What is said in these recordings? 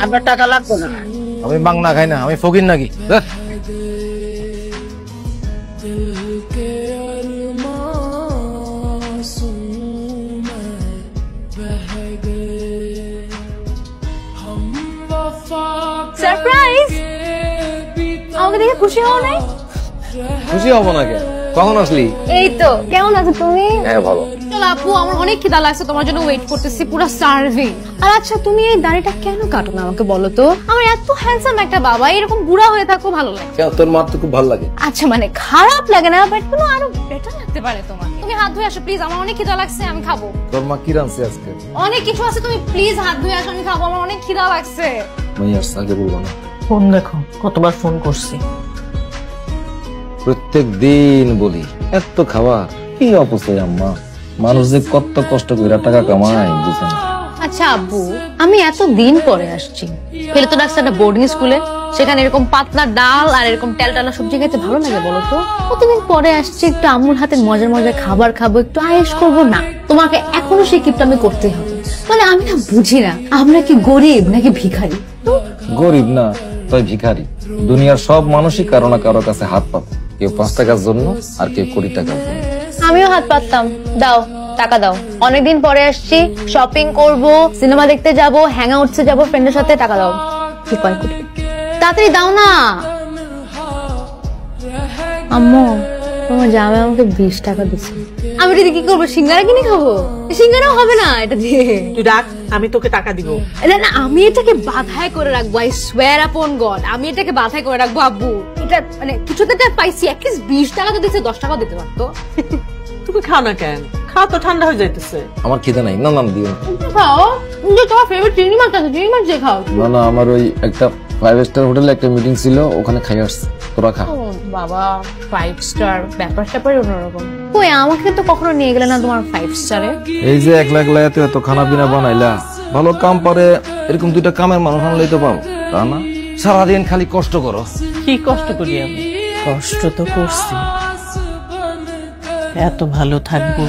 আপনার টাকা লাগতো না। আমি বাংলা খাই না, আমি ফকির নাকি? সারপ্রাইজ! আমাকে দেখে খুশি হও নাই? খুশি হব না কেন? কখন আসলি? এই তো। কেমন আছো তুমি? হ্যাঁ ভালো। চলো আপু, আমার অনেক খিদা লাগছে, তোমার জন্য ওয়েট করতেছি, পুরো সার্ভিং। আর আচ্ছা, তুমি এই দাড়িটা কেন কাটো না আমাকে বলো তো? আমার এত হ্যান্ডসাম একটা বাবা, এরকম বুড়া হয়ে থাকো ভালো লাগে। কেন, তোর মা তো খুব ভালো লাগে। আচ্ছা মানে খারাপ লাগে না, বাট কোনো আরো বেটার লাগতে পারে তোমাকে। তুমি হাত ধুয়ে আসো প্লিজ, আমার অনেক খিদা লাগছে, আমি খাবো। তোর মা কি রাঁধছে আজকে? অনেক কিছু আছে, তুমি প্লিজ হাত ধুয়ে আসো, আমি খাবো, আমার অনেক খিদা লাগছে। আমি আর আগে বলবো না। ফোন দেখো, কতবার ফোন করছি। প্রত্যেক দিন বলি এত খাবার কি অপচয় আম্মা। মানুষ যে কত কষ্ট করে টাকা কামায় বুঝে না। আচ্ছা আব্বু, আমি এত দিন পরে আসছি, ফেলে তো ডাকছে একটা বোর্ডিং স্কুলে, সেখানে এরকম পাতলা ডাল আর এরকম টালটালা সবজি খেতে ভালো লাগে বলো তো? কতদিন পরে আসছি, একটু আম্মুর হাতে মজার মজার খাবার খাবো, একটু আয়েশ করবো না? তোমাকে এখনো সেই কিপটামি করতে হবে। মানে আমি না বুঝি না, আমরা কি গরিব নাকি ভিখারি? গরিব না তাই ভিখারি। দুনিয়ার সব মানুষই কারো না কারো কাছে হাত পাতে, কেউ 5 টাকার জন্য আর কেউ 20 টাকার জন্য। আমিও হাত পাততাম। দাও টাকা দাও, অনেকদিন পরে আসছি, শপিং করব, সিনেমা দেখতে যাব, হ্যাং আউটসে যাব ফ্রেন্ডের সাথে, টাকা দাও। কি কয় কোটি, তাড়াতাড়ি দাও না। আম্মু, তোমার জামাই আমাকে 20 টাকা দিচ্ছে, আমি এটা দিয়ে কি করবো? সিঙ্গারা কিনে খাবো? সিঙ্গারাও হবে না এটা দিয়ে। তুই ডাক, আমি তোকে টাকা দিব। না না, আমি এটাকে বাধাই করে রাখবো, আই সোয়ার আপন গড, আমি এটাকে বাধাই করে রাখবো আব্বু। এটা মানে কিছুতে পাইছি, অ্যাটলিস্ট 20 টাকা তো দিচ্ছে, 10 টাকাও দিতে পারতো। তুমি খাও না কেন? খাও তো, ঠান্ডা হয়ে যাইতেছে। আমার খিদে নাই। না না দিও না। খাও, তোমার ফেভারিট চিংড়ি মাছ আছে, চিংড়ি মাছ দিয়ে খাও। না না, আমার ওই একটা 5 স্টার হোটেলে একটা মিটিং ছিল, ওখানে খাই আসছে। তোরা খা। ও বাবা, 5 স্টার ব্যাপার স্যাপারই অন্যরকম। কই, আমাকে তো কখনো নিয়ে গেলে না তোমার 5 স্টারে। এই যে একলা একলা এত খানা পিনা বানাইলা, ভালো কাম পারে এরকম 2টা কামের মানুষ আনলেই তো পাও, তা না? সারাদিন খালি কষ্ট করো। কি কষ্ট করি আমি? কষ্ট তো করছি, এত ভালো থাকবো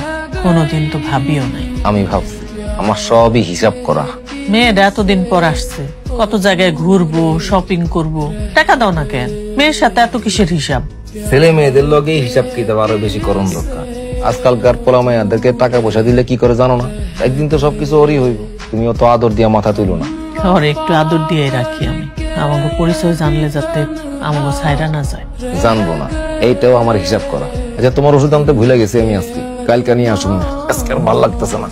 কোনোদিন তো ভাবিও নাই। আমি ভাবছি আমার সবই হিসাব করা। মেয়েটা এতদিন পর আসছে, কত জায়গায় ঘুরবো, শপিং করব, টাকা দাও না কেন? মেয়ের সাথে এত কিসের হিসাব? ছেলে মেয়েদের লগে হিসাব কিতাব আরো বেশি করণ দরকার। আজকালকার পোলা মাইয়াদেরকে টাকা পয়সা দিলে কি করে জানো না? একদিন তো সবকিছু ওরই হইব। তুমি অত আদর দিয়া মাথা তুলো না। ওরে একটু আদর দিয়ে রাখি আমি, আমাকে পরিচয় জানলে যাতে আমাকে ছাইরা না যায়। জানবো না, এইটাও আমার হিসাব করা। আচ্ছা, তোমার ওষুধ আনতে ভুলে গেছি আমি আজকে, কালকে নিয়ে আসুন না। আজকে আর ভালো লাগতেছে না।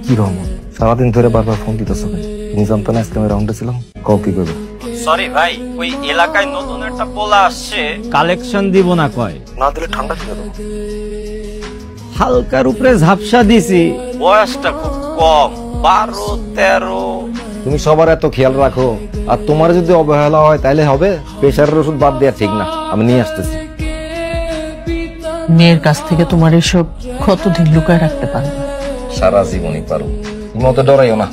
কি রহমান, সারাদিন ধরে বারবার ফোন দিতেছ? তুমি জানতো না আজকে আমি রাউন্ডে ছিলাম? কও কি করবে? সরি ভাই, ওই এলাকায় নতুন একটা পোলা আসছে, কালেকশন দিব না কয়। না দিলে ঠান্ডা ছিল তো। হালকার উপরে ঝাপসা দিছি। বয়সটা খুব কম, 12-13। তুমি সবার এত খেয়াল রাখো, আর তোমার যদি অবহেলা হয় তাহলে হবে? প্রেশারের ওষুধ বাদ দেওয়া ঠিক না, আমি নিয়ে আসতেছি। মেয়ের কাছ থেকে তোমার এসব কতদিন লুকায় রাখতে পারবে? সারা জীবনই পারো। তুমি অত ডরাইও না।